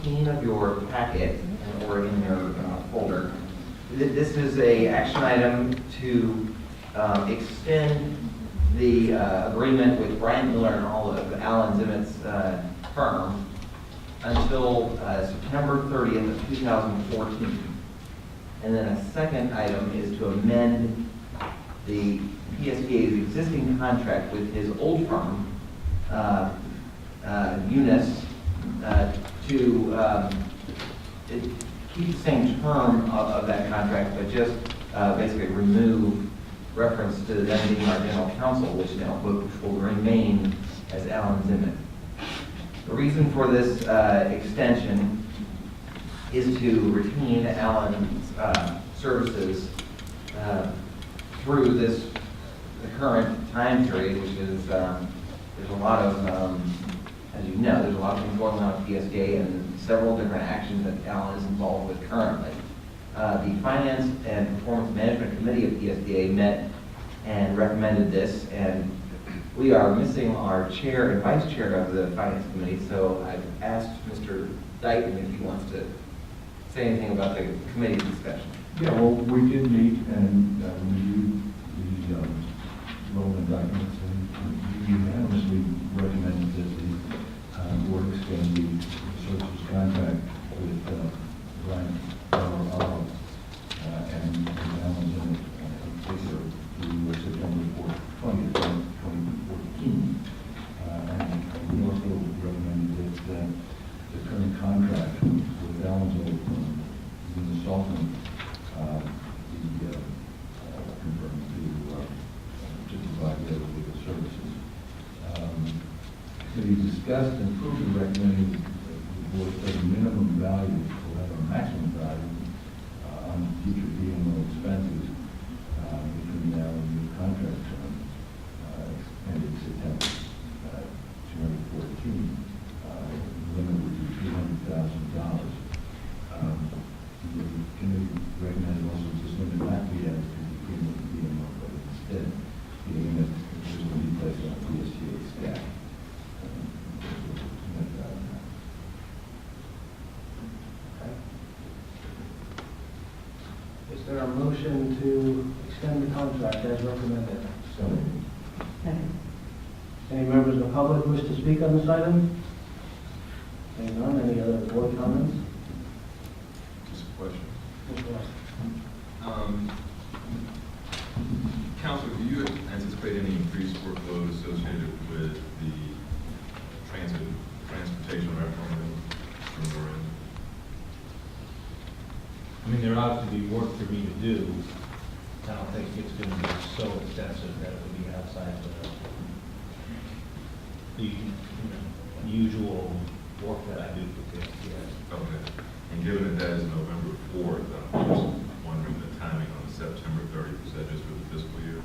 14 of your packet or in your folder. This is a action item to extend the agreement with Brian Miller and all of Alan Zimmett's firm until September 30th of 2014. And then a second item is to amend the PSDA's existing contract with his old firm, Eunice, to keep the same term of that contract, but just basically remove reference to them being our general counsel, which will remain as Alan Zimmet. The reason for this extension is to retain Alan's services through the current time period, which is there's a lot of, as you know, there's a lot of things going on at PSDA and several different actions that Alan is involved with currently. The Finance and Performance Management Committee of PSDA met and recommended this, and we are missing our chair and vice chair of the Finance Committee, so I've asked Mr. Dighton if he wants to say anything about the committee's discussion. Yeah, well, we did meet and reviewed the relevant documents, and we unanimously recommended that the board extend the services contract with Brian Miller and Alan Zimmet in particular through September 20th, 2014. And we also recommended that the current contract with Alan's old firm, the Saltman, be confirmed to provide the legal services. Committee discussed and approved and recommended the board set a minimum value or have a maximum value on future DMO expenses between now and the contract term ending September 2014. The limit would be $300,000. The committee recommended also this limit not be added to the agreement with DMO, but instead the limit which will be placed on PSTA staff. Is there a motion to extend the contract as recommended? So, Any members of the public wish to speak on this item? Seeing none, any other board comments? Just a question. Mr. West? Counselor, do you anticipate any increased workload associated with the transportation referendum from your end? I mean, there ought to be work for me to do. I don't think it's going to be so extensive that it would be outside the usual work that I do for PSDA. Okay. And given that that is November 4th, I'm just wondering the timing on September 30th. Is that just for the fiscal year?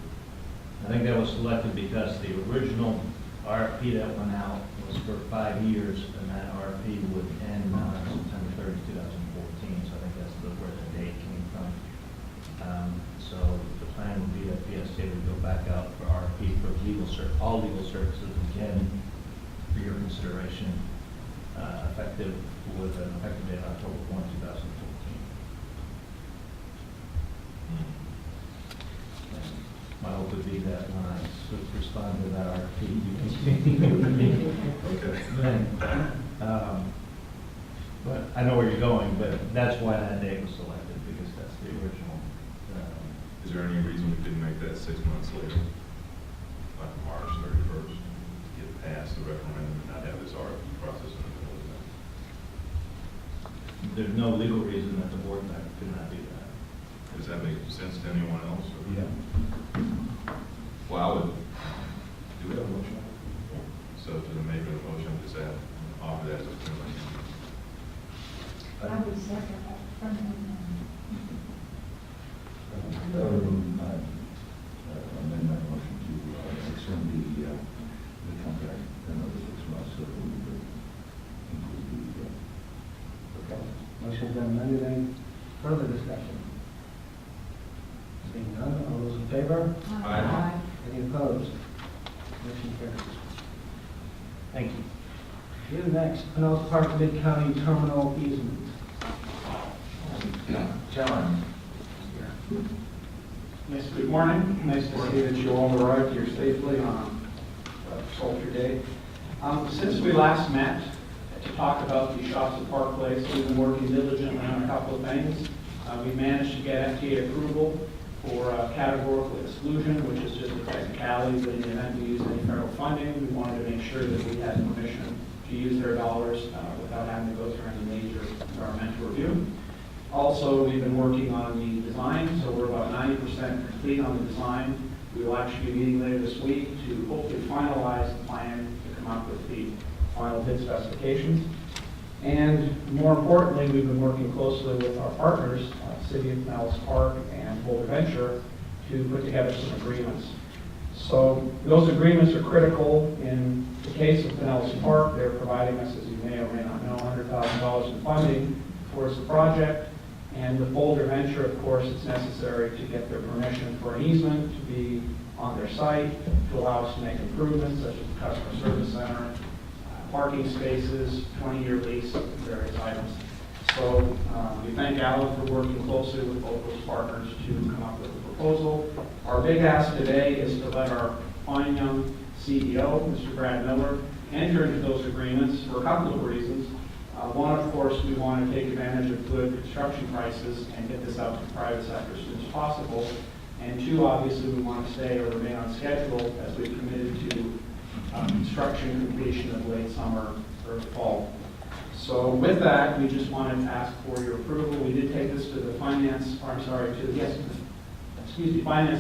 I think that was selected because the original RFP that went out was for 5 years, and that RFP would end on September 30th, 2014. So I think that's where the date came from. So the plan would be that PSDA would go back out for RFP for all legal services again for your consideration, effective with an effective date of October 1, 2014. My hope would be that when I respond to that RFP, you can continue with me. Okay. But I know where you're going, but that's why that date was selected, because that's the original. Is there any reason we couldn't make that 6 months later? Like March 31st? Get past the referendum and not have this RFP process in the middle of that? There's no legal reason that the board could not do that. Does that make sense to anyone else? Or? yeah. Well, I would do we have a motion. So to the maker of the motion, just add, offer that as a friendly. I would second that friendly amendment. Amend my motion to extend the contract another 6 months so that we could include the Motion's been amended. Any further discussion? Seeing none, all those in favor? Aye. Any opposed? Motion carries. Thank you. You next, Pinellas Park Mid-County Terminal easement. John? Yes, good morning. Nice to see that you all arrived here safely on a sultry day. Since we last met to talk about the shops at Park Place, we've been working diligently on a couple of things. We managed to get FTA approval for categorical exclusion, which is just a technicality, but in the event we use any federal funding, we wanted to make sure that we had permission to use their dollars without having to go through any major environmental review. Also, we've been working on the design, so we're about 90% complete on the design. We will actually be meeting later this week to hopefully finalize the plan to come up with the final bid specifications. And more importantly, we've been working closely with our partners, City of Pinellas Park and Boulder Venture, to put together some agreements. So those agreements are critical. In the case of Pinellas Park, they're providing us, as you may or may not know, $100,000 in funding towards the project. And with Boulder Venture, of course, it's necessary to get their permission for an easement to be on their site, to allow us to make improvements such as the customer service center, parking spaces, 20-year lease, and various items. So we thank Alan for working closely with both those partners to come up with a proposal. Our big ask today is to let our fine young CEO, Mr. Brad Miller, enter into those agreements for a couple of reasons. One, of course, we want to take advantage of good construction prices and get this out to the private sector as soon as possible. And two, obviously, we want to stay or remain on schedule as we've committed to construction completion of late summer or fall. So with that, we just wanted to ask for your approval. We did take this to the finance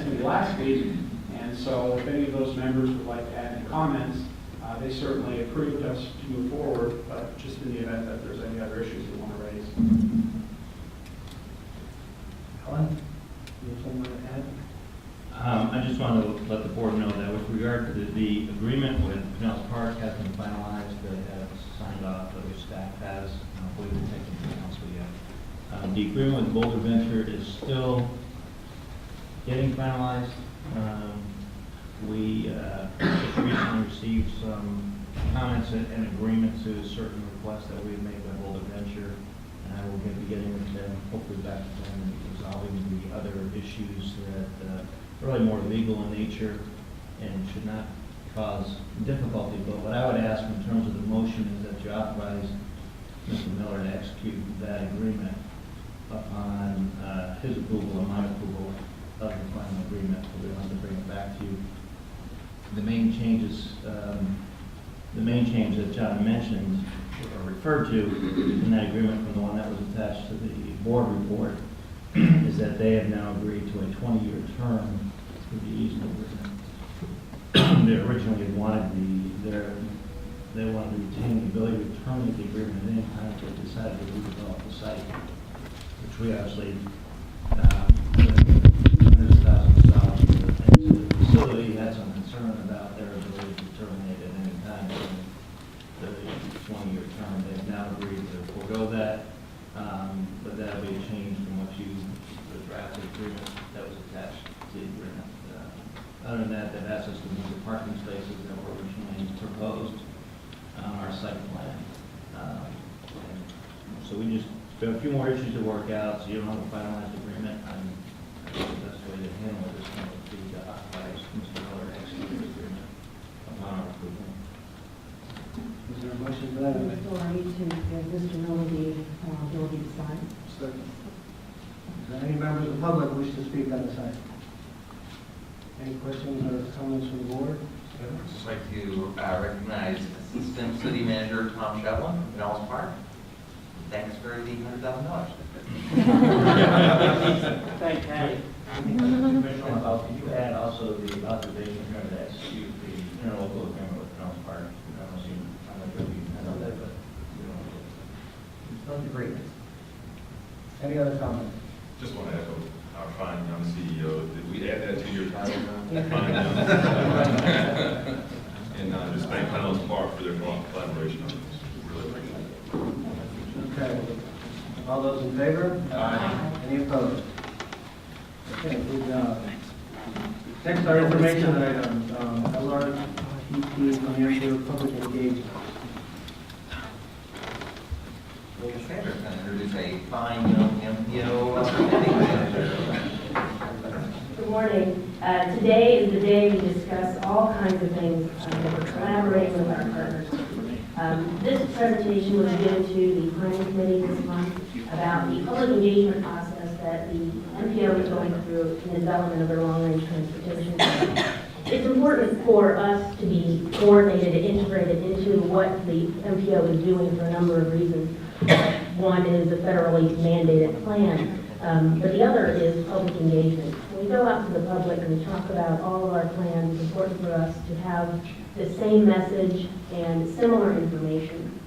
committee last week. And so if any of those members would like to add any comments, they certainly approved us to move forward, but just in the event that there's any other issues you want to raise. Alan, you have something to add? I just want to let the board know that with regard to the agreement with Pinellas Park has been finalized, they have signed off, the staff has, and I believe they're taking to the council yet. The agreement with Boulder Venture is still getting finalized. We just recently received some comments and agreement to certain requests that we have made by Boulder Venture, and I will be getting with them, hopefully back to them, and resolving the other issues that are really more legal in nature and should not cause difficulty. But what I would ask in terms of the motion is that you authorize Mr. Miller to execute that agreement upon his approval and my approval of the final agreement. We'll have to bring it back to you. The main changes that John mentioned or referred to in that agreement from the one that was attached to the board report is that they have now agreed to a 20-year term for the easement agreement. They originally had wanted they wanted to retain the ability to terminate the agreement at any time if they decided to redevelop the site, which we obviously $100,000 into the facility had some concern about their ability to terminate at any time during the 20-year term. They've now agreed to forego that, but that'll be a change from what the draft agreement that was attached to the agreement. Other than that, they've asked us to move the parking spaces that were originally proposed on our site plan. So we just have a few more issues to work out, so you don't have a finalized agreement. I think the best way to handle this one would be to authorize Mr. Miller to execute the agreement upon our approval. Is there a motion for that? Authority to give Mr. Miller the ability to sign. Is there any members of the public who wish to speak on this item? Any questions or comments from the board? I'd just like to recognize Assistant City Manager Tom Shevlin from Pinellas Park. Thanks for the $100,000. Thank you. Commissioner, could you add also the authorization here to execute the interlocal agreement with Pinellas Park? I don't know if you, I'm not sure if you know that, but you know. Sounds great. Any other comments? Just want to echo our fine young CEO. Did we add that to your title now? Fine young. And just thank Pinellas Park for their collaboration on this. Really appreciate it. Okay. All those in favor? Aye. Any opposed? Okay, good job. Next, our information items, LRPP Financial Public Engagement. Well, Sandra's going to introduce a fine young MPO planning manager. Good morning. Today is the day we discuss all kinds of things. We're collaborating with our partners. This presentation was given to the planning committee this month about the public engagement process that the MPO is going through in the development of their long-range transportation plan. It's important for us to be coordinated and integrated into what the MPO is doing for a number of reasons. One is a federally mandated plan, but the other is public engagement. When we go out to the public and we talk about all of our plans, it's important for us to have the same message and similar information.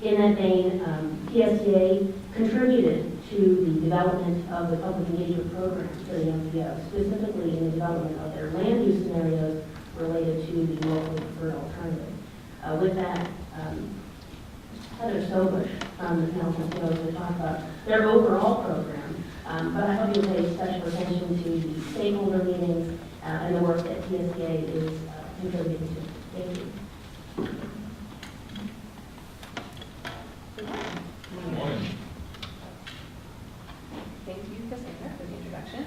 In that vein, PSTA contributed to the development of the public engagement program for the MPO, specifically in the development of their land use scenarios related to the locally preferred alternative. With that, Heather Sobush from the Council of MPOs will talk about their overall program, but I hope you'll pay special attention to the stakeholder meetings and the work that PSTA is contributing to. Thank you. Good morning. Thank you, Cassandra, for the introduction.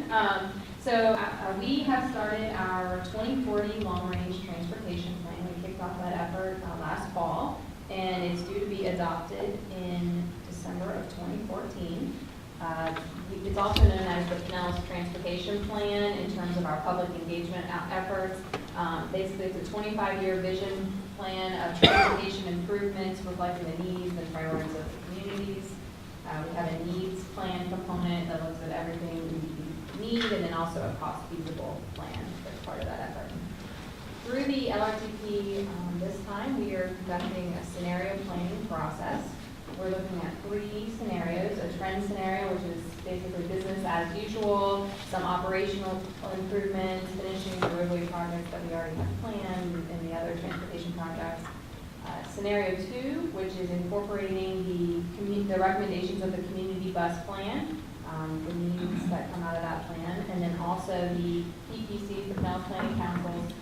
We have started our 2040 long-range transportation plan. We kicked off that effort last fall, and it's due to be adopted in December of 2014. It's also known as the Pinellas Transportation Plan in terms of our public engagement efforts. Basically, it's a 25-year vision plan of transportation improvements reflecting the needs and priorities of the communities. We have a needs plan component that looks at everything we need, and then also a cost feasible plan that's part of that effort. Through the LRTP this time, we are conducting a scenario planning process. We're looking at 3 scenarios: a trend scenario, which is basically business as usual, some operational improvements, finishing the roadway projects that we already have planned, and the other transportation projects. Scenario 2, which is incorporating the recommendations of the community bus plan, the needs that come out of that plan, and then also the PPC's, the Pinellas Planning Council's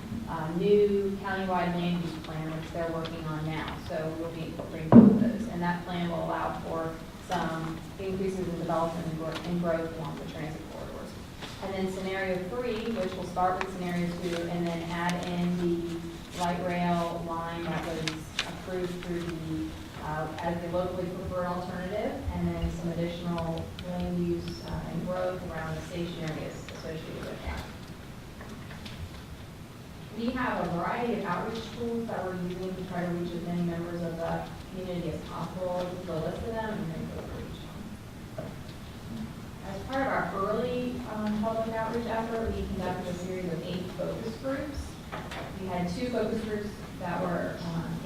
new countywide land use plan, which they're working on now. So we'll be incorporating both of those, and that plan will allow for some increases in development and growth along the transit corridors. And then scenario 3, which will start with scenario 2, and then add in the light rail line that was approved through the as the locally preferred alternative, and then some additional land use and growth around the station areas associated with that. We have a variety of outreach tools that we're using to try to reach as many members of the community as possible. We'll list of them and then go through each one. As part of our early public outreach effort, we conducted a series of 8 focus groups. We had 2 focus groups that were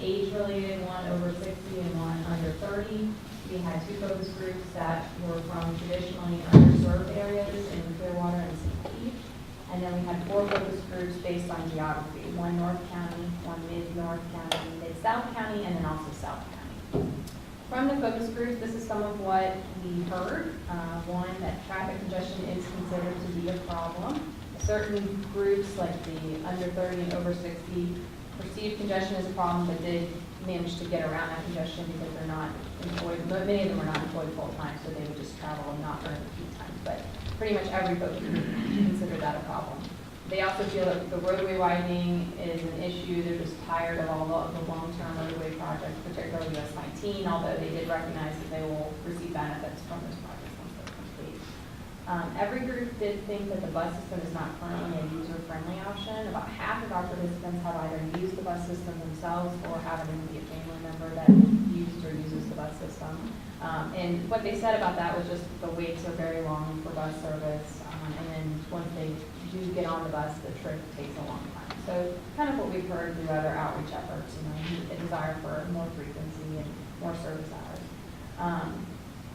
age-related, one over 60 and one under 30. We had 2 focus groups that were from traditionally underserved areas in Clearwater and St. Pete. And then we had 4 focus groups based on geography, 1 North County, 1 Mid-North County, Mid-South County, and then also South County. From the focus groups, this is some of what we heard. One, that traffic congestion is considered to be a problem. Certain groups, like the under 30 and over 60, perceive congestion as a problem, but did manage to get around that congestion because they're not employed. Many of them are not employed full-time, so they would just travel and not earn the peak times. But pretty much every focus group considered that a problem. They also feel that the roadway widening is an issue. They're just tired of all the long-term roadway projects, particularly US 19, although they did recognize that they will receive benefits from those projects once they're complete. Every group did think that the bus system is not currently a user-friendly option. About half of our participants have either used the bus system themselves or have a family member that used or uses the bus system. And what they said about that was just the waits are very long for bus service, and then once they do get on the bus, the trip takes a long time. So kind of what we've heard through other outreach efforts, a desire for more frequency and more service hours.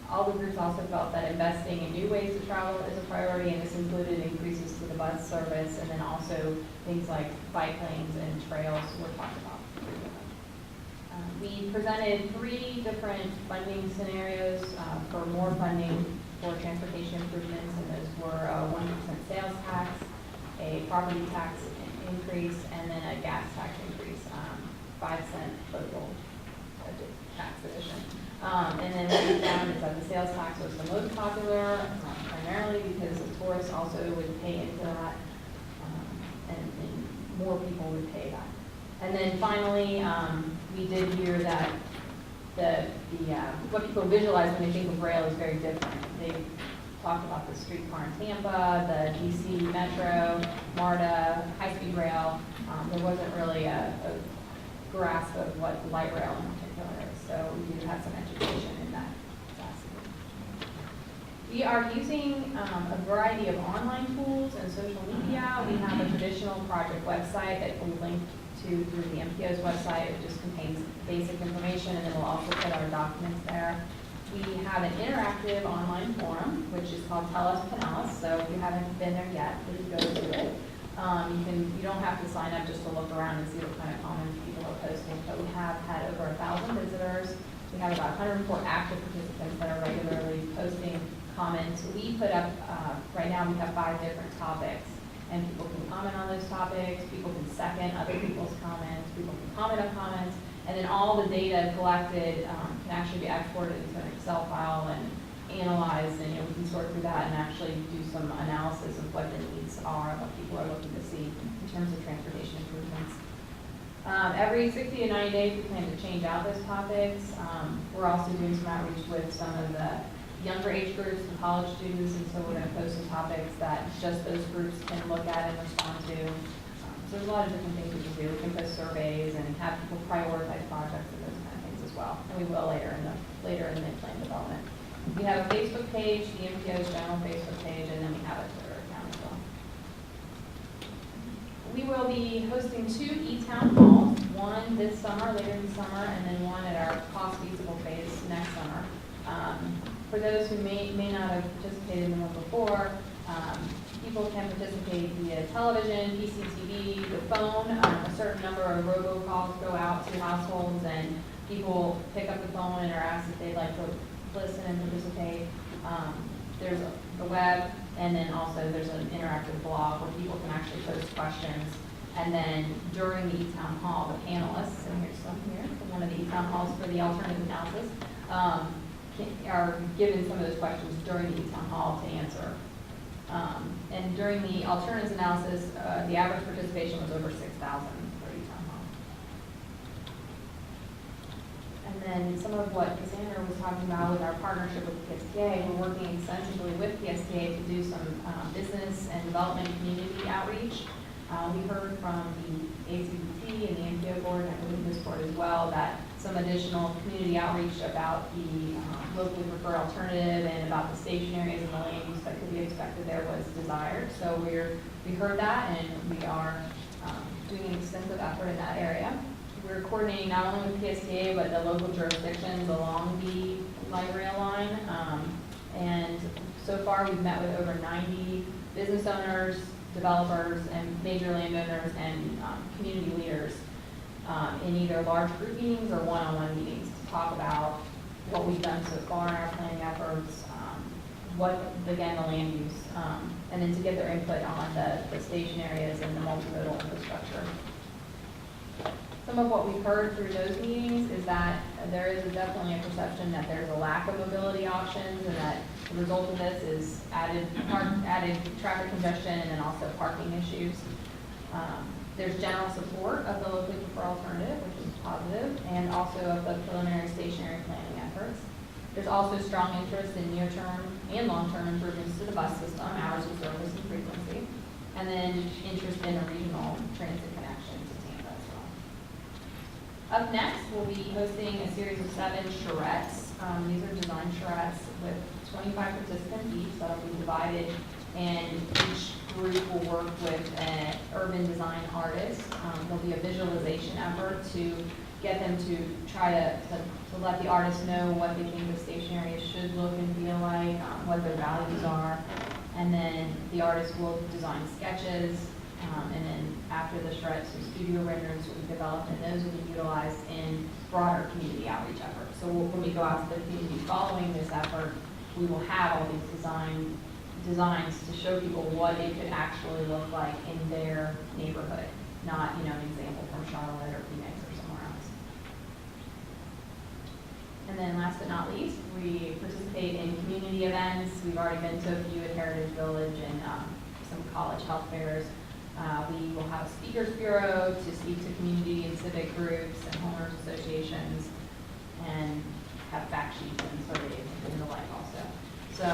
All the groups also felt that investing in new ways to travel is a priority, and this included increases to the bus service, and then also things like bike lanes and trails were talked about. We presented 3 different funding scenarios for more funding for transportation improvements, and those were a 1% sales tax, a property tax increase, and then a gas tax increase, 5-cent local tax edition. And then what we found is that the sales tax was the most popular, primarily because the tourists also would pay into that, and more people would pay that. And then finally, we did hear that what people visualize when they think of rail is very different. They talked about the streetcar in Tampa, the DC Metro, MARTA, high-speed rail. There wasn't really a grasp of what light rail in particular is, so we do have some education in that capacity. We are using a variety of online tools and social media. We have a traditional project website that we link to through the MPO's website. It just contains basic information, and then we'll also put our documents there. We have an interactive online forum, which is called Tell Us Pinellas, so if you haven't been there yet, please go to it. You don't have to sign up just to look around and see what kind of comments people are posting, but we have had over 1,000 visitors. We have about 104 active participants that are regularly posting comments. We put up, right now we have 5 different topics, and people can comment on those topics, people can second other people's comments, people can comment on comments, and then all the data collected can actually be exported into an Excel file and analyzed, and we can sort through that and actually do some analysis of what the needs are, what people are looking to see in terms of transportation improvements. Every 60 to 90 days, we plan to change out those topics. We're also doing some outreach with some of the younger age groups and college students, and so we're going to post some topics that just those groups can look at and respond to. So there's a lot of different things we can do. We can post surveys and have people prioritize projects and those kind of things as well. And we will later in the plan development. We have a Facebook page, the MPO's general Facebook page, and then we have a Twitter account as well. We will be hosting 2 e-town halls, one this summer, later this summer, and then one at our cost feasible phase next summer. For those who may not have participated in one before, people can participate via television, PCTV, the phone. A certain number of robocalls go out to households, and people pick up the phone and are asked if they'd like to listen and participate. There's the web, and then also there's an interactive blog where people can actually post questions. And then during the e-town hall, the panelists, and here's some here from one of the e-town halls for the alternative analysis, are given some of those questions during the e-town hall to answer. And during the alternatives analysis, the average participation was over 6,000 for e-town hall. And then some of what Cassandra was talking about with our partnership with PSTA, we're working extensively with PSTA to do some business and development community outreach. We heard from the ACBT and the MPO board, and I believe this board as well, that some additional community outreach about the locally preferred alternative and about the station areas and the land use that could be expected there was desired. So we heard that, and we are doing an extensive effort in that area. We're coordinating not only with PSTA, but the local jurisdictions along the light rail line. And so far, we've met with over 90 business owners, developers, and major landowners and community leaders in either large group meetings or one-on-one meetings to talk about what we've done so far in our planning efforts, the land use, and then to get their input on the station areas and the multimodal infrastructure. Some of what we've heard through those meetings is that there is definitely a perception that there's a lack of mobility options, and that the result of this is added traffic congestion and then also parking issues. There's general support of the locally preferred alternative, which is positive, and also of the preliminary stationary planning efforts. There's also strong interest in near-term and long-term improvements to the bus system, hours of service and frequency, and then interest in a regional transit connection to Tampa as well. Up next, we'll be hosting a series of 7 charrettes. These are design charrettes with 25 participants each that'll be divided, and each group will work with an urban design artist. There'll be a visualization effort to get them to try to let the artist know what they think the station area should look and feel like, what their values are. And then the artist will design sketches, and then after the charrettes, some studio renderings will be developed, and those will be utilized in broader community outreach efforts. So when we go out to the community following this effort, we will have all these designs to show people what it could actually look like in their neighborhood, not, an example from Charlotte or Phoenix or somewhere else. And then last but not least, we participate in community events. We've already been to a few at Heritage Village and some college health fairs. We will have a speakers bureau to speak to community and civic groups and homeowners associations, and have fact sheets and surveys and the like also. So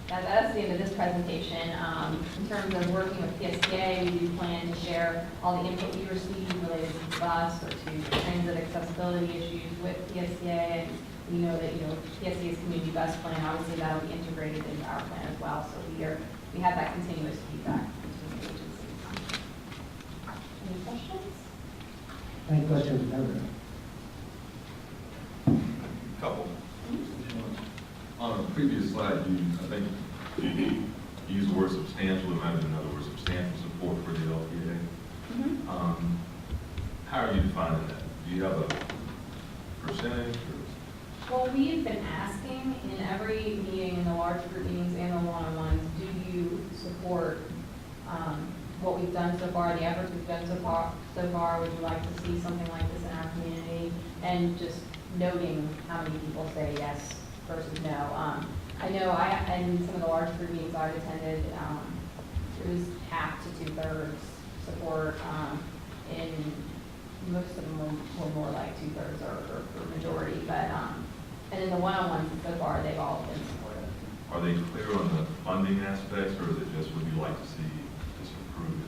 that's the end of this presentation. In terms of working with PSTA, we do plan to share all the input we receive related to bus or to transit accessibility issues with PSTA. And we know that, PSTA's community bus plan, obviously that'll be integrated into our plan as well. So we have that continuous feedback between the agencies. Any questions? Any questions, Heather? Couple. On a previous slide, I think you used the word substantial, it might have been another word, substantial support for the LPA. How are you defining that? Do you have a percentage? Well, we've been asking in every meeting, in the large group meetings and the one-on-ones, do you support what we've done so far, the efforts we've done so far? Would you like to see something like this in our community? And just noting how many people say yes versus no. I know in some of the large group meetings I've attended, it was half to 2/3 support. In most of them were more like 2/3 or majority, but and in the one-on-ones so far, they've all been supportive. Are they clear on the funding aspects, or is it just would you like to see this improved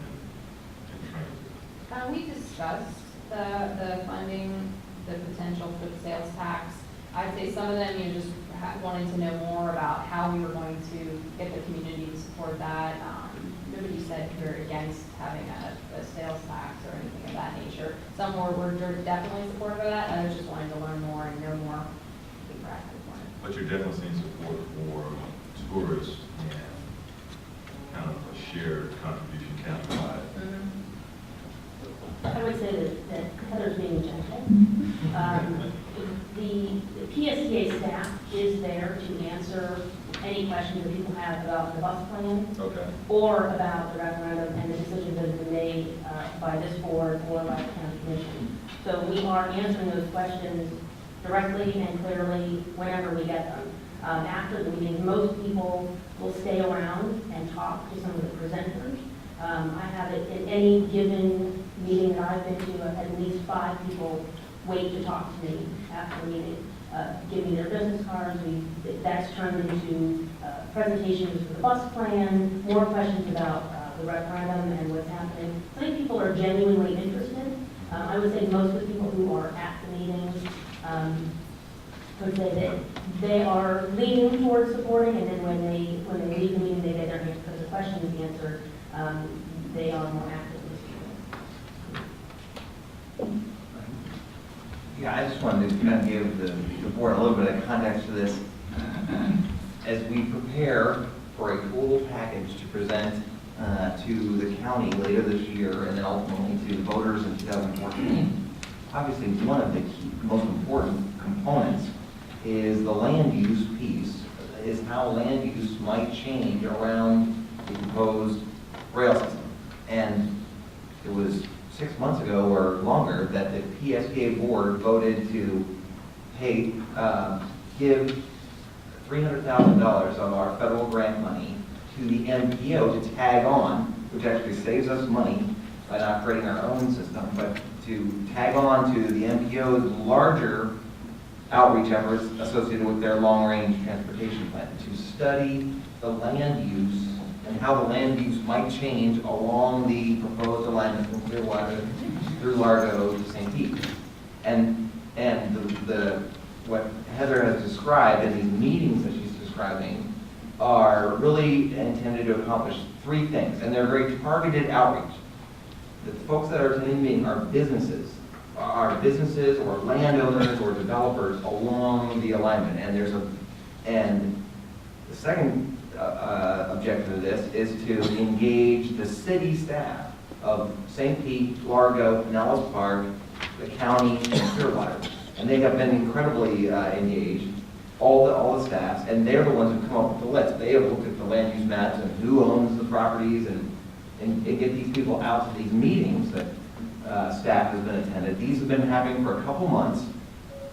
in transit? We discussed the funding, the potential for the sales tax. I'd say some of them, just wanted to know more about how we were going to get the community to support that. Nobody said we're against having a sales tax or anything of that nature. Some were definitely supportive of that, others just wanted to learn more and know more. But you're definitely seeing support for tourists and kind of a shared contribution countywide. I would say that Heather's being gentle. The PSTA staff is there to answer any questions that people have about the bus plan Okay. or about the referendum and the decisions that have been made by this board or by the county commission. So we are answering those questions directly and clearly whenever we get them. After the meeting, most people will stay around and talk to some of the presenters. I have it in any given meeting that I've been to, at least 5 people wait to talk to me after the meeting, give me their business cards. That's turned into presentations for the bus plan, more questions about the referendum and what's happening. I think people are genuinely interested. I would say most of the people who are at the meetings would say that they are leaning towards supporting, and then when they leave the meeting, they get their questions answered. They are more actively supporting. Yeah, I just wanted to kind of give the board a little bit of context to this. As we prepare for a total package to present to the county later this year and then ultimately to the voters in 2014, obviously one of the most important components is the land use piece, is how land use might change around the proposed rail system. And it was 6 months ago or longer that the PSTA board voted to give $300,000 of our federal grant money to the MPO to tag on, which actually saves us money by not creating our own system, but to tag on to the MPO's larger outreach efforts associated with their long-range transportation plan, to study the land use and how the land use might change along the proposed alignment from Clearwater through Largo to St. Pete. And what Heather has described and these meetings that she's describing are really intended to accomplish 3 things, and they're very targeted outreach. The folks that are attending the meeting are businesses or landowners or developers along the alignment, and the second objective of this is to engage the city staff of St. Pete, Largo, Pinellas Park, the county, and Clearwater. And they have been incredibly engaged, all the staffs, and they're the ones who come up with the list. They have looked at the land use maps and who owns the properties and get these people out to these meetings that staff has been attended. These have been happening for a couple months.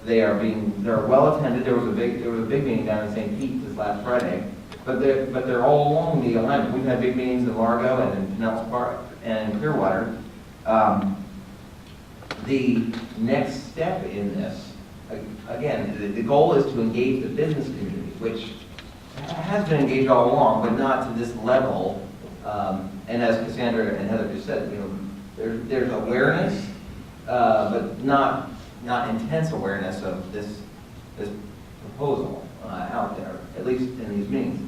They're well attended. There was a big meeting down in St. Pete this last Friday, but they're all along the alignment. We've had big meetings in Largo and in Pinellas Park and Clearwater. The next step in this, again, the goal is to engage the business community, which has been engaged all along, but not to this level. And as Cassandra and Heather just said, there's awareness, but not intense awareness of this proposal out there, at least in these meetings.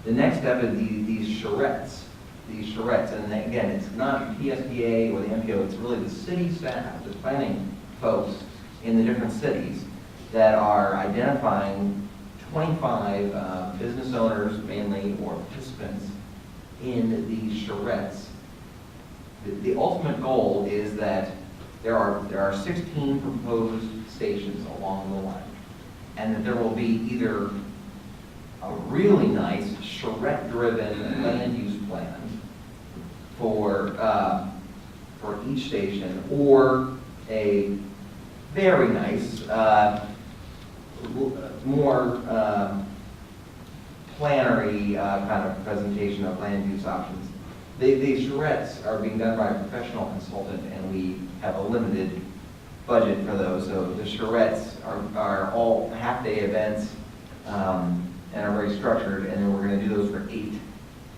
The next step is these charrettes. And again, it's not PSPA or the MPO, it's really the city staff, the planning folks in the different cities that are identifying 25 business owners mainly or participants in these charrettes. The ultimate goal is that there are 16 proposed stations along the line, and that there will be either a really nice charrette-driven land use plan for each station, or a very nice, more plannery kind of presentation of land use options. These charrettes are being done by a professional consultant, and we have a limited budget for those. So the charrettes are all half-day events and are very structured, and then we're going to do those for 8.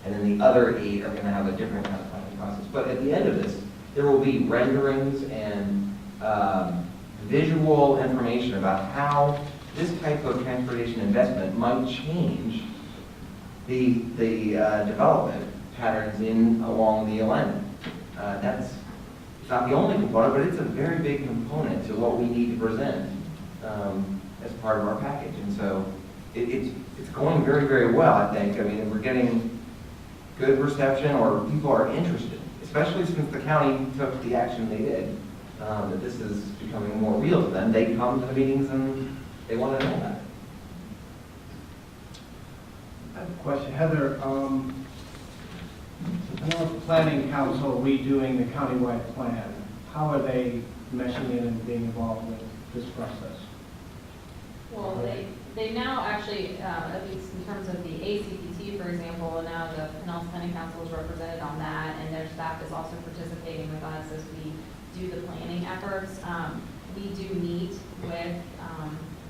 And then the other 8 are going to have a different kind of planning process. But at the end of this, there will be renderings and visual information about how this type of transportation investment might change the development patterns along the alignment. That's not the only component, but it's a very big component to what we need to present as part of our package. And so it's going very, very well, I think. I mean, we're getting good reception, or people are interested, especially since the county took the action they did, that this is becoming more real to them. They come to the meetings and they want to know about it. I have a question. Heather, I know the planning council redoing the countywide plan. How are they meshing in and being involved with this process? Well, they now actually, at least in terms of the ACPT, for example, now the Pinellas Planning Council is represented on that, and their staff is also participating with us as we do the planning efforts. We do meet with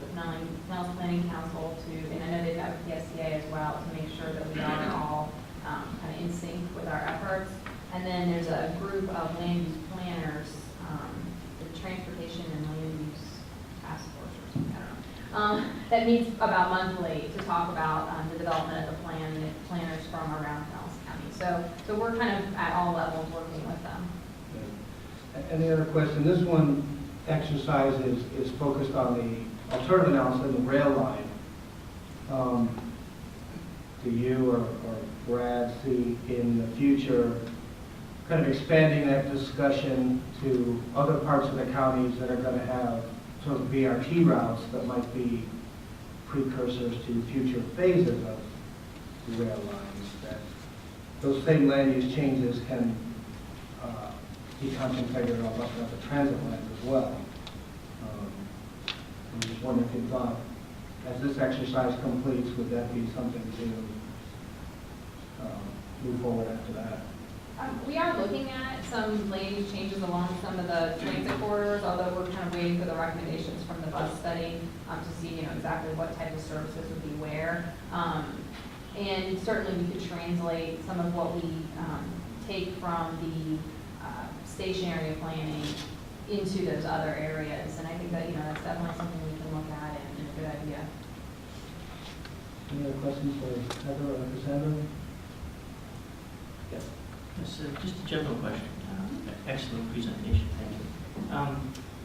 the Pinellas Planning Council and I know they've got PSCA as well, to make sure that we are all kind of in sync with our efforts. And then there's a group of land use planners, the Transportation and Land Use Task Force or something, I don't know, that meets about monthly to talk about the development of the plan, and planners from around Pinellas County. So we're kind of at all levels working with them. Any other question? This one exercise is focused on the alternative analysis of the rail line. Do you or Brad see in the future kind of expanding that discussion to other parts of the counties that are going to have sort of BRT routes that might be precursors to future phases of the rail lines, that those same land use changes can be contemplated on the transit lines as well? I'm just wondering if you thought, as this exercise completes, would that be something to move forward after that? We are looking at some land use changes along some of the transit corridors, although we're kind of waiting for the recommendations from the bus study to see, exactly what type of services would be where. And certainly we could translate some of what we take from the station area planning into those other areas. And I think that, that's definitely something we can look at and a good idea. Any other questions for Heather or Cassandra? Yes. Yes, just a general question. Excellent presentation, thank you.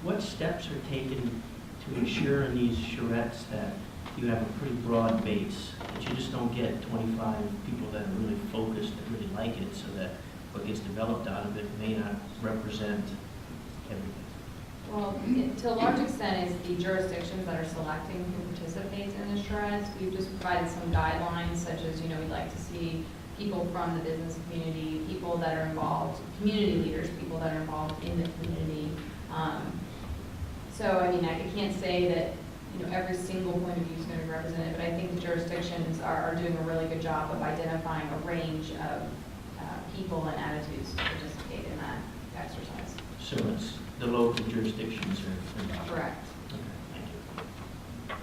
What steps are taken to ensure in these charrettes that you have a pretty broad base, that you just don't get 25 people that are really focused and really like it, so that what gets developed out of it may not represent everything? Well, to a large extent, is the jurisdictions that are selecting who participates in the charrettes. We've just provided some guidelines, such as, we'd like to see people from the business community, people that are involved, community leaders, people that are involved in the community. So, I mean, I can't say that, you know, every single point of view is going to be represented, but I think the jurisdictions are doing a really good job of identifying a range of people and attitudes to participate in that exercise. So it's the local jurisdictions are involved? Correct. Okay, thank you.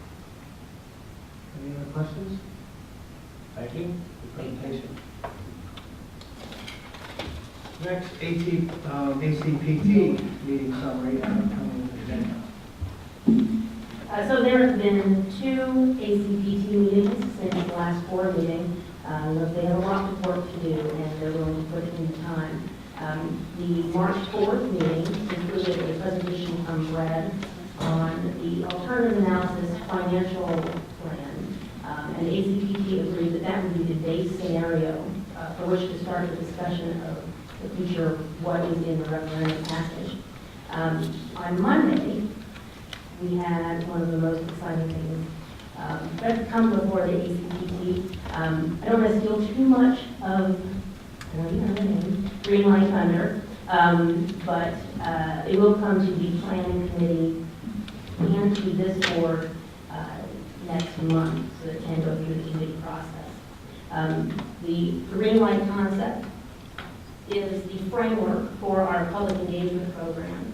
Any other questions? Thank you for the presentation. Next, ACPT meeting summary and upcoming agenda. So there have been 2 ACPT meetings since the last board meeting. They have a lot of work to do, and they're willing to put it in time. The March 4th meeting included a presentation from Brad on the alternative analysis financial plan. And ACPT agreed that that would be the base scenario for which to start the discussion of the future of what is in the referendum passage. On Monday, we had one of the most exciting things that's come before the ACPT. I don't want to steal too much of, I don't even know the name, Green Light Thunder, but it will come to the planning committee and to this board next month, so it can go through the committee process. The Green Light concept is the framework for our public engagement program.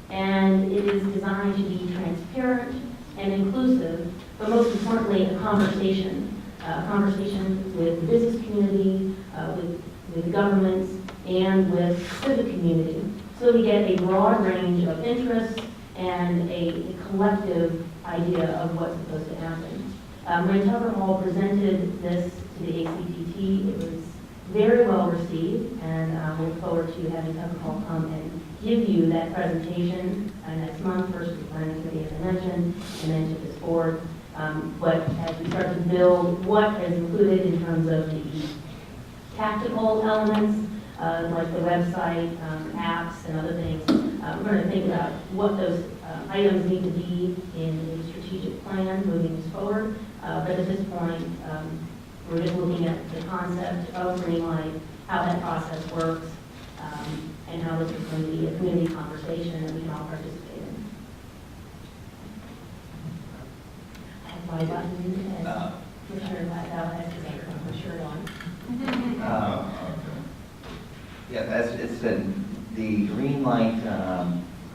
And it is designed to be transparent and inclusive, but most importantly, a conversation with the business community, with governments, and with civic community. So we get a broad range of interests and a collective idea of what's supposed to happen. When Tucker Hall presented this to the ACPT, it was very well received, and we look forward to having Tucker Hall come and give you that presentation next month, first to the planning committee, as I mentioned, and then to this board. But as we start to build what is included in terms of the tactical elements, like the website, apps, and other things, we're going to think about what those items need to be in the strategic plan moving us forward. But at this point, we're just looking at the concept of Green Light, how that process works, and how this is going to be a community conversation that we can all participate in. I have my button as Commissioner Latell has to put my shirt on. Yeah, as it said, the Green Light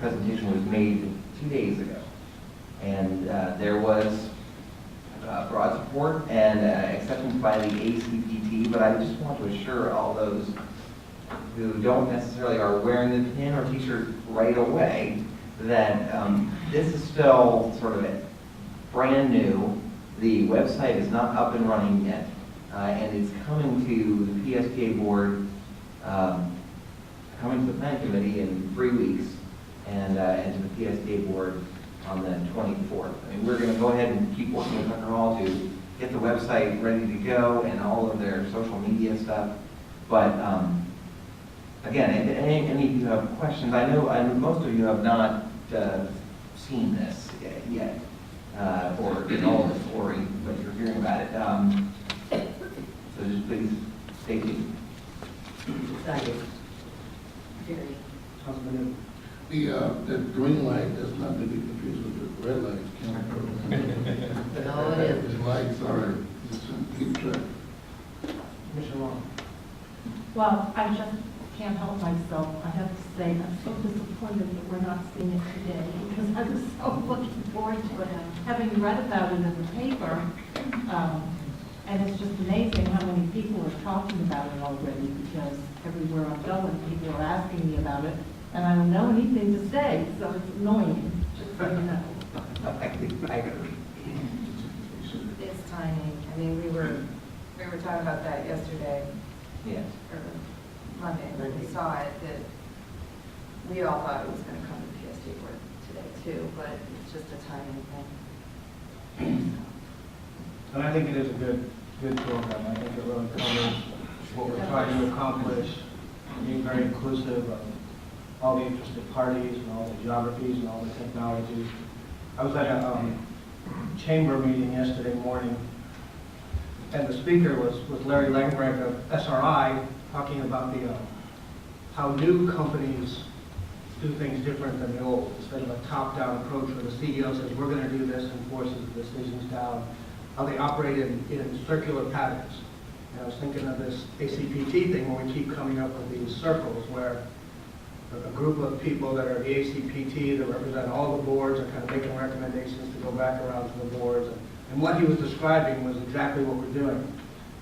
presentation was made 2 days ago. And there was broad support and acceptance by the ACPT, but I just want to assure all those who don't necessarily are wearing the pin or t-shirt right away that this is still sort of brand new. The website is not up and running yet, and it's coming to the PSTA board, coming to the planning committee in 3 weeks, and to the PSTA board on the 24th. I mean, we're going to go ahead and keep working with Tucker Hall to get the website ready to go and all of their social media stuff. But again, if any of you have questions, I know most of you have not seen this yet, or in all the story, but you're hearing about it. So just please stay tuned. Excited. Very. Councilman The green light, that's not to be confused with the red light. No, it is. It's lights, sorry, just keep track. Commissioner Long. Well, I just can't help myself. I have to say, I'm so disappointed that we're not seeing it today, because I was so looking forward to it, having read about it in the paper. And it's just amazing how many people are talking about it already, because everywhere I'm going, people are asking me about it, and I don't know anything to say, so it's annoying, just so you know. I agree. It's timing. I mean, we were talking about that yesterday, Yes. or Monday, when we saw it, that we all thought it was going to come to the PSTA board today too, but it's just a timing thing. And I think it is a good program. I think it really covers what we're trying to accomplish, being very inclusive of all the interested parties and all the geographies and all the technologies. I was at chamber meeting yesterday morning, and the speaker was Larry Langenbrink of SRI, talking about how new companies do things different than the old. Instead of a top-down approach where the CEO says, we're going to do this, and forces the decisions down, how they operate in circular patterns. And I was thinking of this ACPT thing where we keep coming up with these circles where a group of people that are the ACPT that represent all the boards are kind of making recommendations to go back around to the boards. And what he was describing was exactly what we're doing.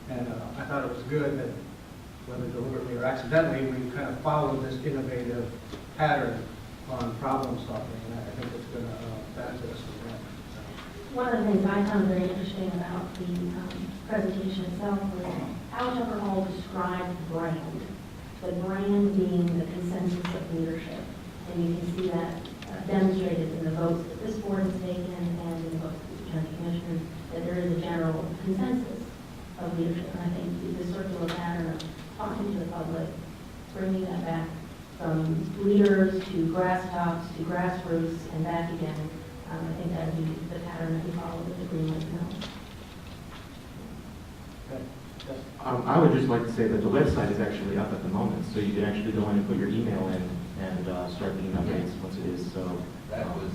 And I thought it was good that, whether deliberately or accidentally, we kind of followed this innovative pattern on problem solving. And I think it's going to benefit us as well. One of the things I found very interesting about the presentation itself was how Tucker Hall described brand. The brand being the consensus of leadership. And you can see that demonstrated in the votes that this board has taken and in the votes of the county commissioners, that there is a general consensus of leadership. And I think the circular pattern of talking to the public, bringing that back from leaders to grass tops to grassroots and back again, I think that would be the pattern that we follow with the Green Lake Mill. I would just like to say that the website is actually up at the moment, so you can actually go in and put your email in and start getting updates once it is. So That was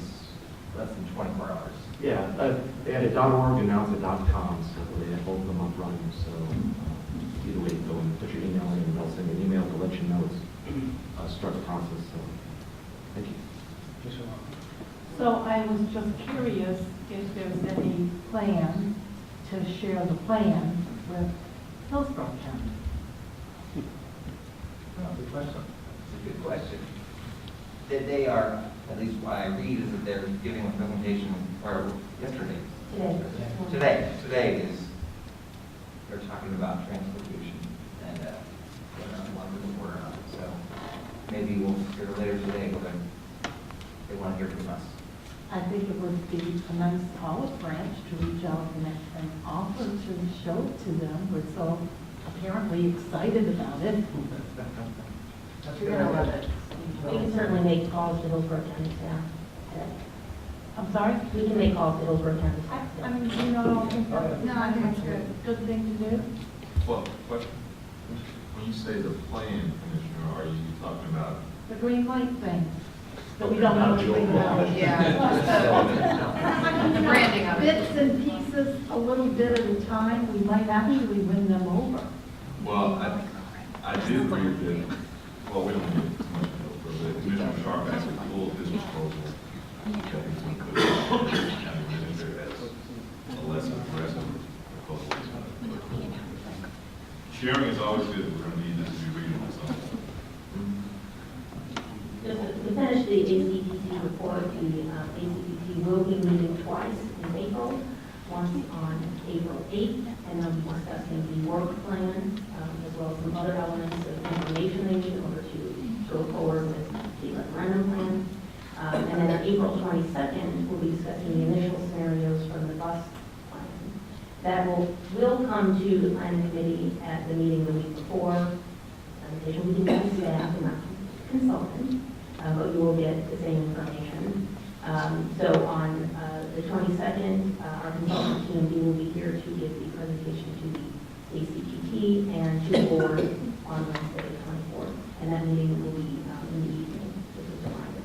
less than 24 hours. yeah, they had a .org and now it's a .com, so they have both of them up running. So either way, go and put your email in, and they'll send you an email to let you know it's start the process. So thank you. So I was just curious if there's any plan to share the plan with Hillsborough County. Good question. It's a good question. That they are, at least what I read, is that they're giving a presentation, or yesterday. Today is, they're talking about transportation and whether or not one will work on it. So maybe we'll hear later today whether they want to hear from us. I think it would be a nice olive branch to reach out and offer to show it to them. We're so apparently excited about it. You're going to love it. We can certainly make calls to Hillsborough County staff today. I'm sorry? We can make calls to Hillsborough County staff I today. mean, you know, I think it's a good thing to do. Well, question. When you say the plan, Commissioner, are you talking about? The green light thing, that we don't know anything about. Yeah. The branding of it. Bits and pieces, a little bit at a time, we might actually win them over. Well, I did agree that, well, we don't get too much help, but Commissioner Sharp asked me to pull this proposal. That he's going to put it in the county manager as a less aggressive proposal. Sharing is always good. We're going to need this to be reading this on. Just to finish the ACPT report, the ACPT will be meeting twice in April, once on April 8th, and they'll be discussing the work plan, as well as some other elements of information they need in order to go forward with the referendum plan. And then on April 22nd, we'll be discussing the initial scenarios from the bus plan. That will come to the planning committee at the meeting the week before. Presentation will be given to staff, and not consultant, but you will get the same information. So on the 22nd, our consultant team will be here to give the presentation to the ACPT and to the board on Wednesday, the 24th. And that meeting will be in the evening, just as a reminder.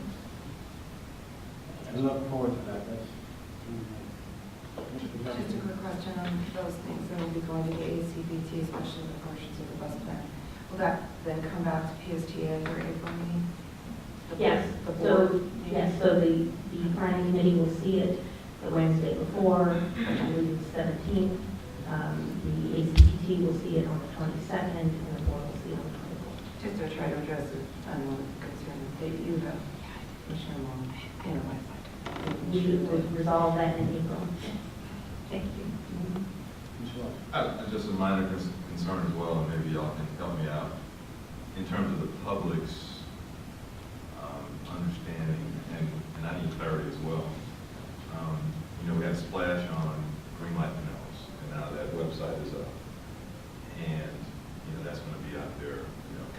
I look forward to that. Just a quick question on those things that will be going to the ACBT, especially the portions of the bus plan. Will that then come back to PSTA for April meeting? Yes, so the planning committee will see it the Wednesday before, I believe it's 17th. The ACPT will see it on the 22nd, and the board will see it on the 24th. Just to try to address it, I know the concern that you have, Commissioner Long, and We should resolve that in April. Thank you. Just a minor concern as well, and maybe y'all can help me out, in terms of the public's understanding, and I need clarity as well. We had a splash on Green Light Canals, and now that website is up. And, that's going to be out there,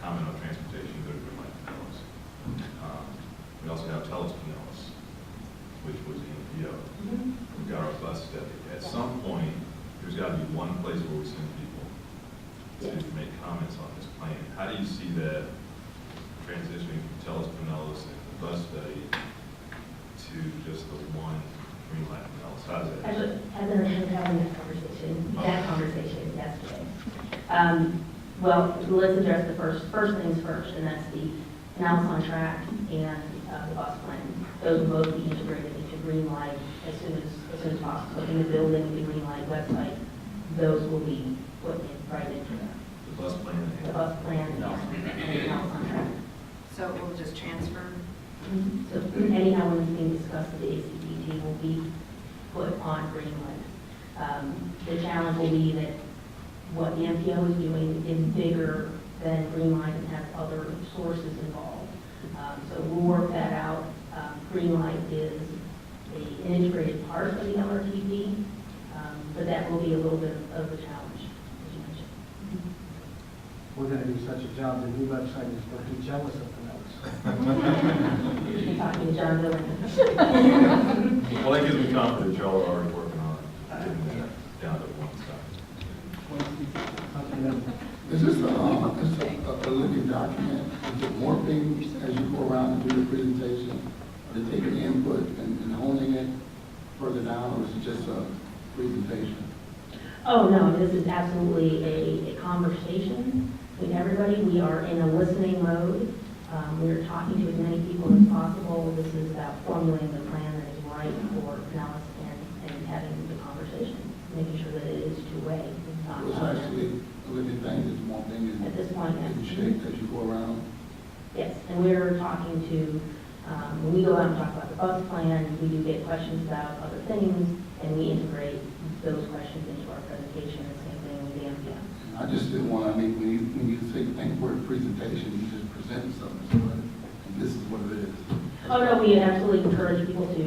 comment on transportation, go to Green Light Canals. We also have Teles Canals, which was EMPO. We've got our bus to be one place where we send people Yes. to make comments on this plan. How do you see that transitioning from Tellus Pinellas and the bus study to just the one Greenlight Pinellas? How does that? Actually, Heather and I having that conversation yesterday. Well, let's address the first things first, and that's the Pinellas on Track and the bus plan. Those will both be integrated into Greenlight as soon as possible. In the building, the Greenlight website, those will be put in right into The bus plan? the bus plan and Pinellas on Track. So it will just transfer? So anyhow, when it's being discussed at the ACDT will be put on Greenlight. The challenge will be that what the MPO is doing is bigger than Greenlight and has other sources involved. So we'll work that out. Greenlight is an integrated part of the LRTP, but that will be a little bit of a challenge, as you mentioned. We're going to do such a job, the new website is going to be jealous of the notes. You're talking to John Dillon. Well, that gives me confidence y'all are already working on getting that down to one side. Is this a living document? Is it morphing as you go around and do the presentation? Are they taking input and honing it further down, or is it just a presentation? Oh, no, this is absolutely a conversation with everybody. We are in a listening mode. We're talking to as many people as possible. This is about formulating the plan that is right for Pinellas and having the conversation, making sure that it is two-way. It's not It's actually a living thing, it's morphing and At this point, yes. taking shape as you go around. Yes, and we're talking to, when we go out and talk about the bus plan, we do get questions about other things, and we integrate those questions into our presentation, the same thing with the MPM. I just didn't want, when you think word presentation, you just present something, and this is what it is. Oh, no, we absolutely encourage people to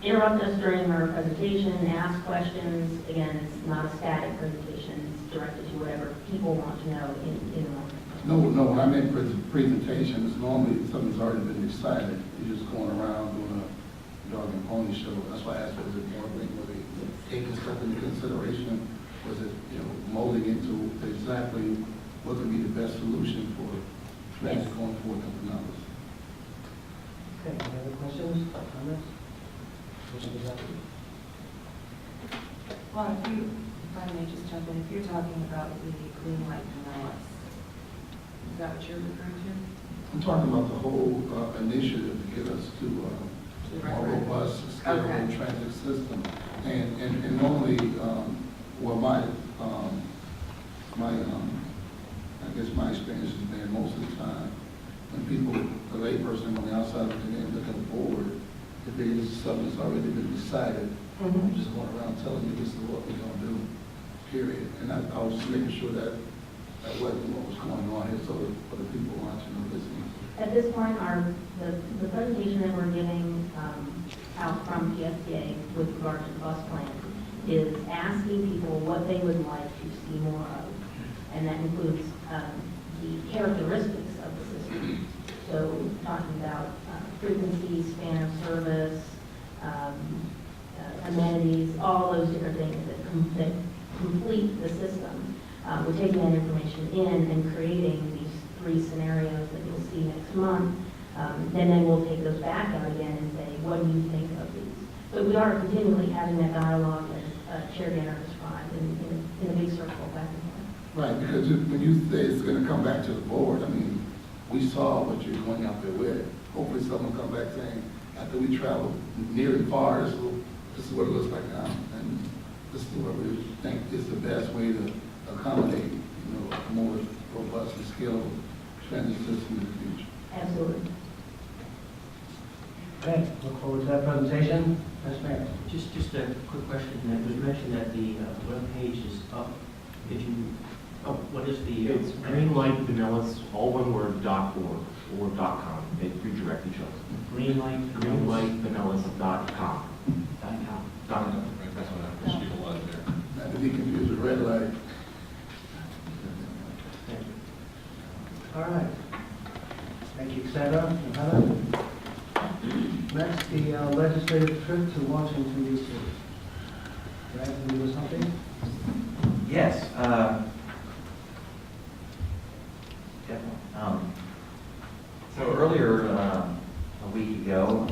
interrupt us during our presentation, ask questions. Again, it's not a static presentation, it's directed to whatever people want to know in the moment. No, when I meant presentation, it's normally something's already been decided. You're just going around doing a dog and pony show. That's why I asked, was it more thing, were they taking stuff into consideration? Was it, molding into exactly what would be the best solution for transit going forward in Pinellas? Okay, any other questions, comments? Commissioner Zaki? Well, if I may just jump in, if you're talking about the Greenlight Pinellas, is that what you're referring to? I'm talking about the whole initiative to get us to a more robust, scalable transit system. And normally, I guess my experience has been most of the time, when people, the layperson on the outside looking in, looking forward, if there is something that's already been decided, I'm just going around telling you this is what we're going to do, period. And I was just making sure that wasn't what was going on here, so for the people watching or listening. At this point, the presentation that we're giving out from PSTA with regard to the bus plan is asking people what they would like to see more of. And that includes the characteristics of the system. So talking about frequency, span of service, amenities, all those different things that complete the system. We're taking that information in and creating these 3 scenarios that you'll see next month. And then we'll take those back out again and say, what do you think of these? So we are continually having that dialogue, as Chair Danner described, in a big circle back and forth. Right, because when you say it's going to come back to the board, we saw what you're going out there with. Hopefully someone will come back saying, after we travel near and far, this is what it looks like now. And this is what we think is the best way to accommodate, a more robust and scalable transit system in the future. Absolutely. Okay, look forward to that presentation. Vice Mayor. Just a quick question. It was mentioned that the web page is up. What is the? It's Greenlight Pinellas, all one word, .org or .com. They redirect each other. Greenlightpinellas.com. .com. That's what I wish people out there. Not to be confused with red light. Thank you. All right. Thank you, Sandra and Heather. Next, the legislative trip to Washington, D.C. Brad, can you do something? Definitely. So earlier, a week ago,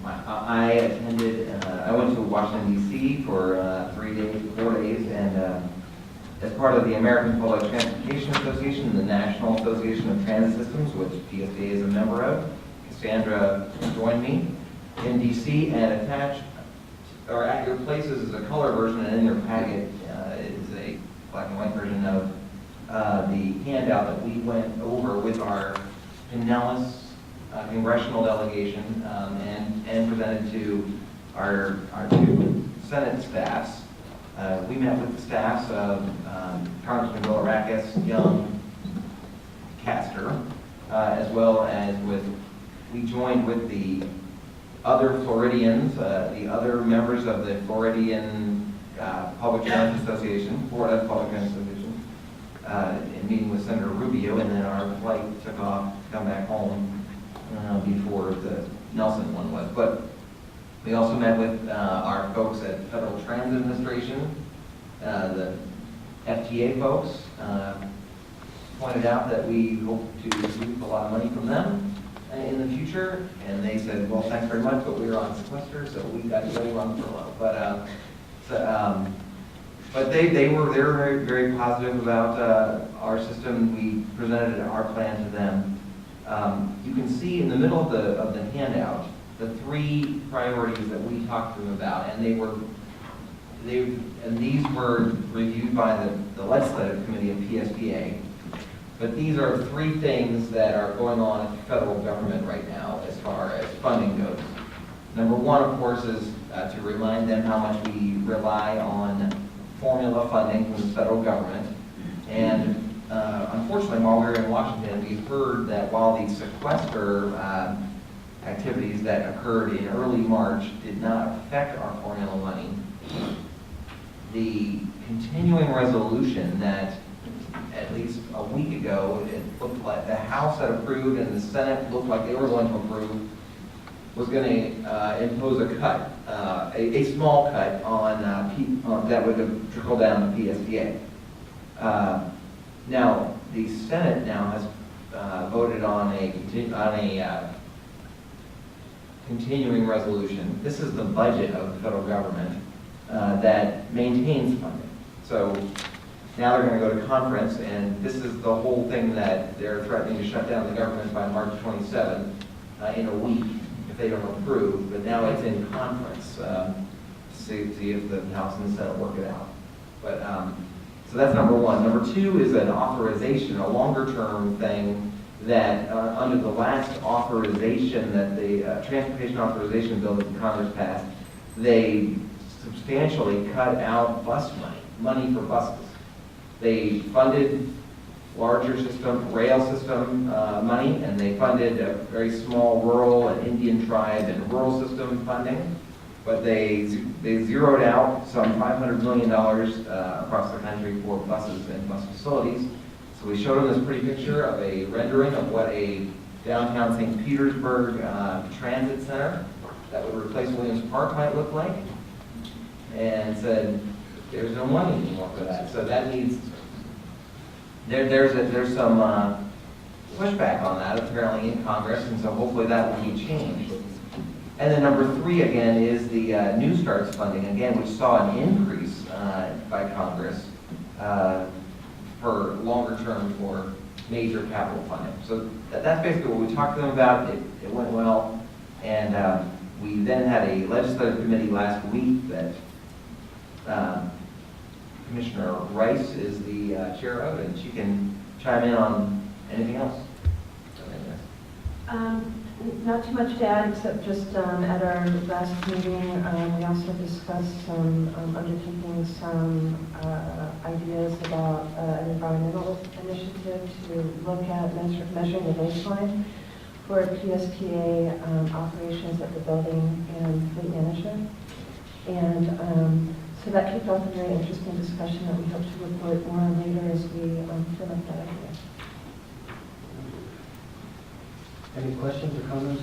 I attended, I went to Washington DC for 4 days, and as part of the American Public Transportation Association, the National Association of Transit Systems, which PSTA is a member of, Cassandra joined me in DC, and attached, or at your places is a color version, and in your packet is a black and white version of the handout that we went over with our Pinellas congressional delegation and presented to our two Senate staffs. We met with the staffs of Congressman Villarakas, Young, Castor, as well as we joined with the other Floridians, the other members of the Floridian Public Transit Association, Florida Public Transit Association, in meeting with Senator Rubio, and then our flight took off to come back home before the Nelson one was. But we also met with our folks at Federal Transit Administration, the FTA folks, pointed out that we hope to receive a lot of money from them in the future, and they said, well, thanks very much, but we were on sequester, so we got everybody on furlough. But they were very, very positive about our system. We presented our plan to them. You can see in the middle of the handout the 3 priorities that we talked to them about, and these were reviewed by the legislative committee of PSTA. But these are 3 things that are going on at the federal government right now as far as funding goes. Number 1, of course, is to remind them how much we rely on formula funding from the federal government. And unfortunately, while we were in Washington, we heard that while the sequester activities that occurred in early March did not affect our formula money, the continuing resolution that at least a week ago, it looked like the House had approved and the Senate looked like they were going to approve, was going to impose a cut, a small cut on that would trickle down to PSTA. Now, the Senate now has voted on a continuing resolution. This is the budget of the federal government that maintains funding. So now they're going to go to conference, and this is the whole thing that they're threatening to shut down the government by March 27th in a week if they don't approve. But now it's in conference to see if the House and the Senate work it out. But so that's number 1. Number 2 is an authorization, a longer-term thing that under the last authorization that the Transportation Authorization Bill that Congress passed, they substantially cut out bus money for buses. They funded larger system, rail system money, and they funded a very small rural and Indian tribe and rural system funding. But they zeroed out some $500 million across the country for buses and bus facilities. So we showed them this pretty picture of a rendering of what a downtown St. Petersburg transit center that would replace Williams Park might look like, and said, there's no money anymore for that. So that needs, there's some pushback on that apparently in Congress, and so hopefully that will be changed. And then number 3 again is the New Starts funding again, which saw an increase by Congress for longer term for major capital funding. So that's basically what we talked to them about. It went well, and we then had a legislative committee last week that Commissioner Rice is the chair of, and she can chime in on anything else. Not too much to add, except just at our last meeting, we also discussed some, undertaking some ideas about an environmental initiative to look at measuring the baseline for PSTA operations at the building and fleet management. And so that kicked off a very interesting discussion that we hope to report more on later as we fill up that idea. Any questions or comments?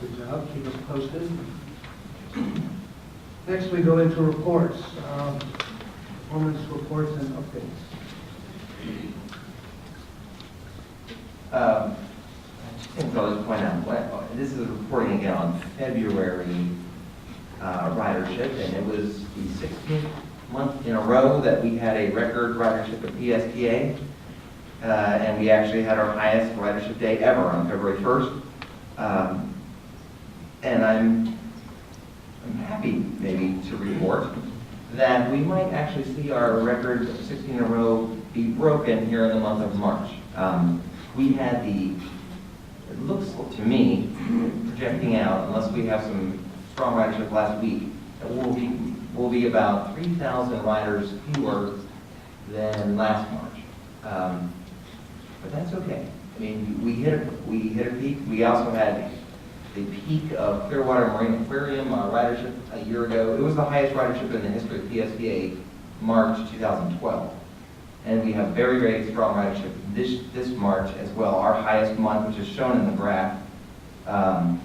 Good job, keep us posted. Next, we go into reports. performance reports and updates. I think I'll just point out, this is reporting again on February ridership, and it was the 16th month in a row that we had a record ridership at PSTA, and we actually had our highest ridership day ever on February 1st. And I'm happy maybe to report that we might actually see our record 16 in a row be broken here in the month of March. We had it looks to me, projecting out, unless we have some strong ridership last week, that we'll be about 3,000 riders fewer than last March. But that's okay. I mean, we hit a peak. We also had the peak of Clearwater Marine Aquarium ridership a year ago. It was the highest ridership in the history of PSTA, March 2012. And we have very, very strong ridership this March as well, our highest month, which is shown in the graph on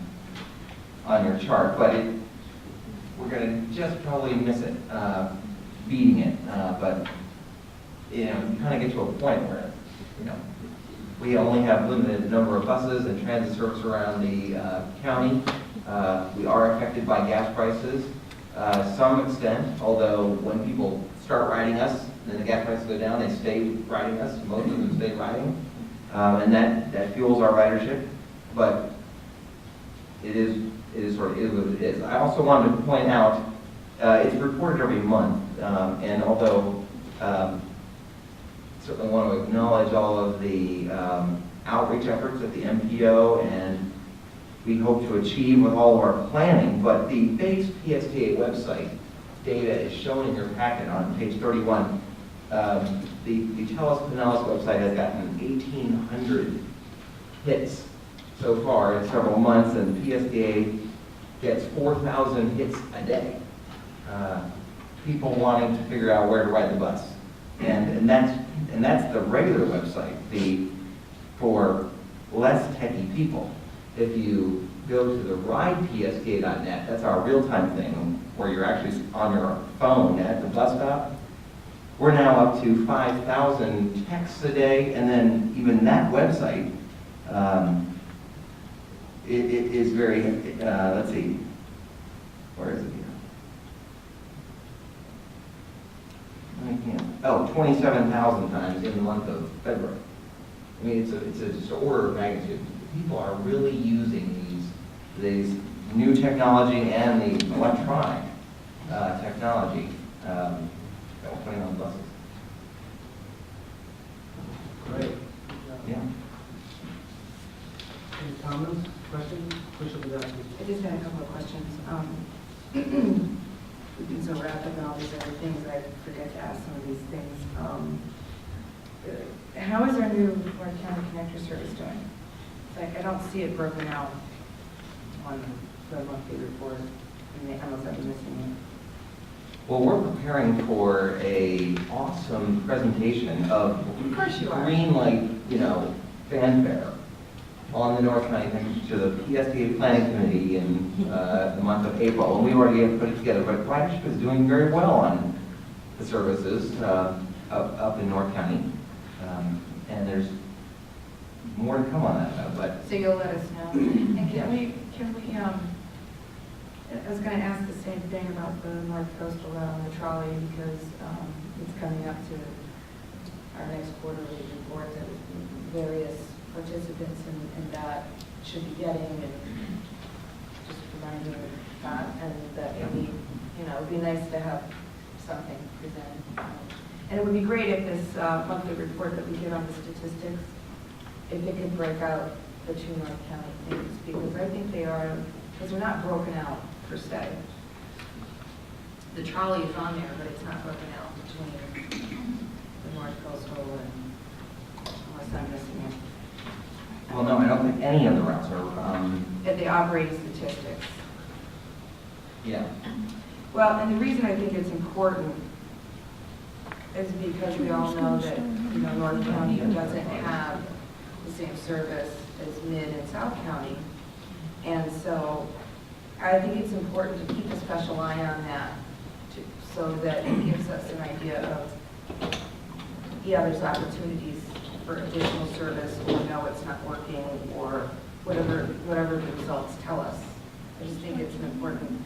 your chart. But we're going to just probably miss it, beating it. But you kind of get to a point where we only have limited number of buses and transit service around the county. We are affected by gas prices to some extent, although when people start riding us, then the gas prices go down, they stay riding us, most of them stay riding, and that fuels our ridership, but it is sort of what it is. I also wanted to point out, it's reported every month, and although certainly want to acknowledge all of the outreach efforts at the MPO, and we hope to achieve with all of our planning, but the base PSTA website data is shown in your packet on page 31. The Teles Pinellas website has gotten 1,800 hits so far in several months, and PSTA gets 4,000 hits a day. People wanting to figure out where to ride the bus. And that's the regular website, for less techie people. If you go to the ridepska.net, that's our real-time thing, where you're actually on your phone at the bus stop. We're now up to 5,000 texts a day, and then even that website, it is very, let's see, where is it here? 27,000 times in the month of February. I mean, it's just an order of magnitude. People are really using these new technology and the electronic technology that we're putting on buses. Great. Yeah. Any comments, questions? Bishop Wadowski. I just had a couple of questions. We've been so wrapped up in all these other things, I forget to ask some of these things. How is our new North County Connector service doing? Like, I don't see it broken out on the monthly report, unless I'm missing it. Well, we're preparing for an awesome presentation of course you are. green light, fanfare on the North County Connection to the PSTA Planning Committee in the month of April, and we already have put it together. But ridership is doing very well on the services up in North County, and there's more to come on that. But So you'll let us know. And can we, I was going to ask the same thing about the North Coastal Route on the trolley, because it's coming up to our next quarterly report that various participants in that should be getting, and just reminding them of that, and that would be, it would be nice to have something presented. And it would be great if this monthly report that we get on the statistics, if it could break out the two North County things, because I think they are, because they're not broken out per se. The trolley is on there, but it's not broken out between the North Coastal and, unless I'm missing it. well, no, I don't think any of the routes are. At the operating statistics. Yeah. Well, and the reason I think it's important is because we all know that, North County doesn't have the same service as Mid and South County. And so I think it's important to keep a special eye on that, so that it gives us an idea of, yeah, there's opportunities for additional service, or no, it's not working, or whatever the results tell us. I just think it's an important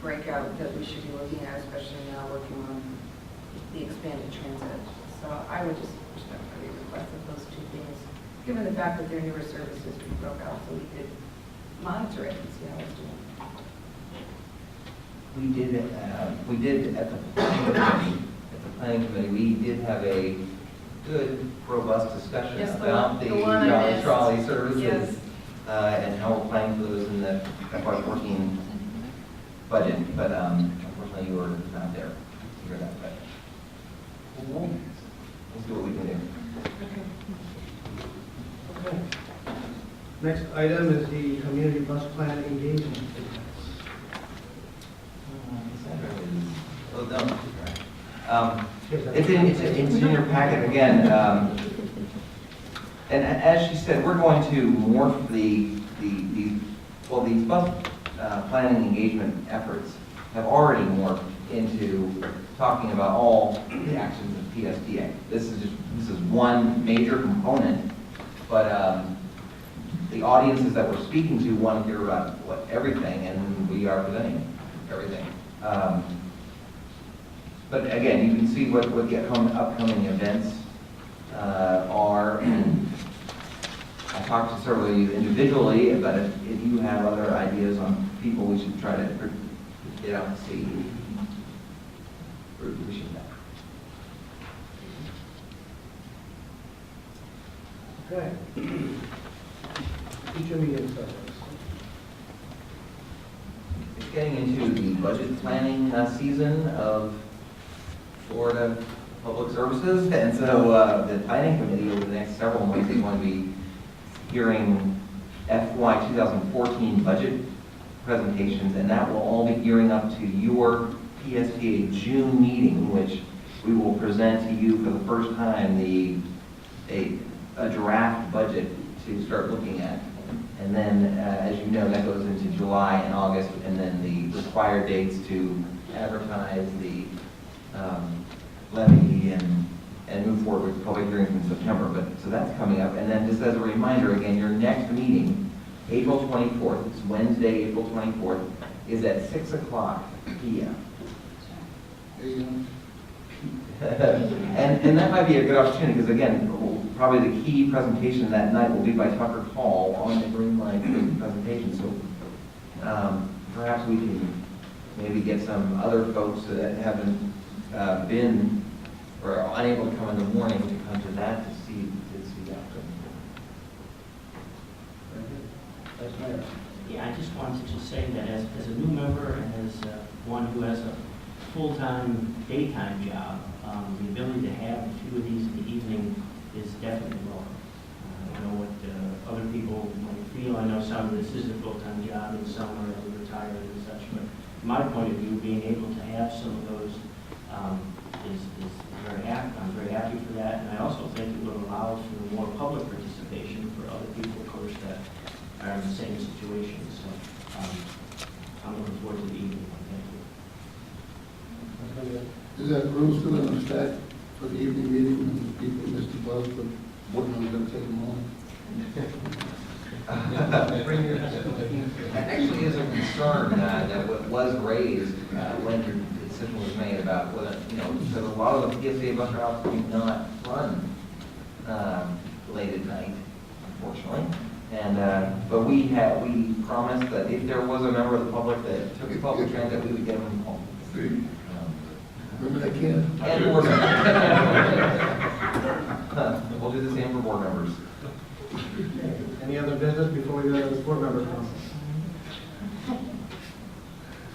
breakout that we should be looking at, especially now working on the expanded transit. So I would just respectfully request that those two things, given the fact that they're newer services, we broke out so we could monitor it and see how it's doing. We did at the planning committee, we did have a good, robust discussion Yes, about the the one I trolley missed. trolley services. Yes. And how we're planning for those in the FY14 budget, but unfortunately you were not there to hear that, but we'll see what we can do. Okay. Next item is the community bus plan engagement. Well done. It's in your packet again. And as she said, we're going to morph these bus planning engagement efforts have already morphed into talking about all the actions of PSTA. This is one major component, but the audiences that we're speaking to want to hear about everything, and we are presenting everything. But again, you can see what the upcoming events are, and I talked to several of you individually, but if you have other ideas on people we should try to get out and see, we should know. Okay. Future meeting subjects. It's getting into the budget planning season of Florida Public Services, and so the planning committee over the next several months is going to be hearing FY 2014 budget presentations, and that will all be gearing up to your PSTA June meeting, which we will present to you for the first time a draft budget to start looking at. And then, as you know, that goes into July and August, and then the required dates to advertise the levy and move forward with public hearings in September. But so that's coming up. And then just as a reminder, again, your next meeting, April 24th, it's Wednesday, April 24th, is at 6 o'clock p.m. And that might be a good opportunity, because again, probably the key presentation that night will be by Tucker Hall on the Green Line presentation. So perhaps we can maybe get some other folks that haven't been or are unable to come in the morning to come to that to see that. Yeah, I just wanted to say that as a new member and as one who has a full-time daytime job, the ability to have a few of these in the evening is definitely welcome. I don't know what other people might feel. I know some of this is a full-time job and some are retired and such, but from my point of view, being able to have some of those is very happy. I'm very happy for that, and I also think it will allow for more public participation for other people, of course, that are in the same situation. So I'm looking forward to the evening. Thank you. Is that room still in effect for the evening meeting when people miss the bus, but what are we going to take them on? That actually is a concern that was raised when your decision was made about whether, because a lot of the PSA bus routes do not run late at night, unfortunately. And but we promised that if there was a member of the public that took public transit, we would get them home. See? Remember that, Ken? And board members. We'll do the same for board members. Any other business before we go to the board member comments?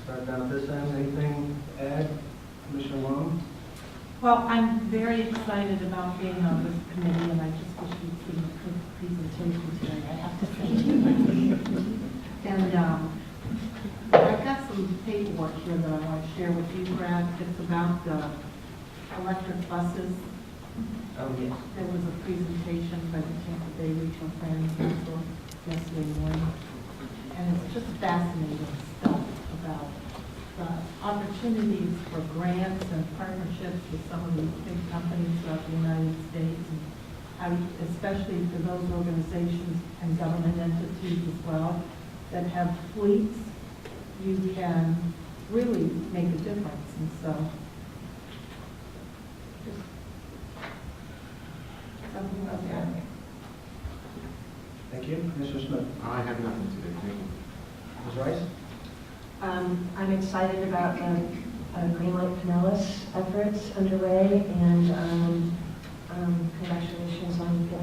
Start down at this end. Anything to add, Commissioner Long? Well, I'm very excited about being on this committee, and I just wish you'd seen the presentation today, I have to say. And I've got some paperwork here that I want to share with you, Brad. It's about the electric buses. Oh, yes. There was a presentation by the Tampa Bay Regional Planning Council yesterday morning, and it's just fascinating stuff about opportunities for grants and partnerships with some of these big companies throughout the United States, and how, especially for those organizations and government entities as well that have fleets, you can really make a difference. And so, just something about that. Thank you. Mr. Smith. I have nothing today, thank you. Ms. Rice? I'm excited about the Greenlight Pinellas efforts underway, and congratulations on getting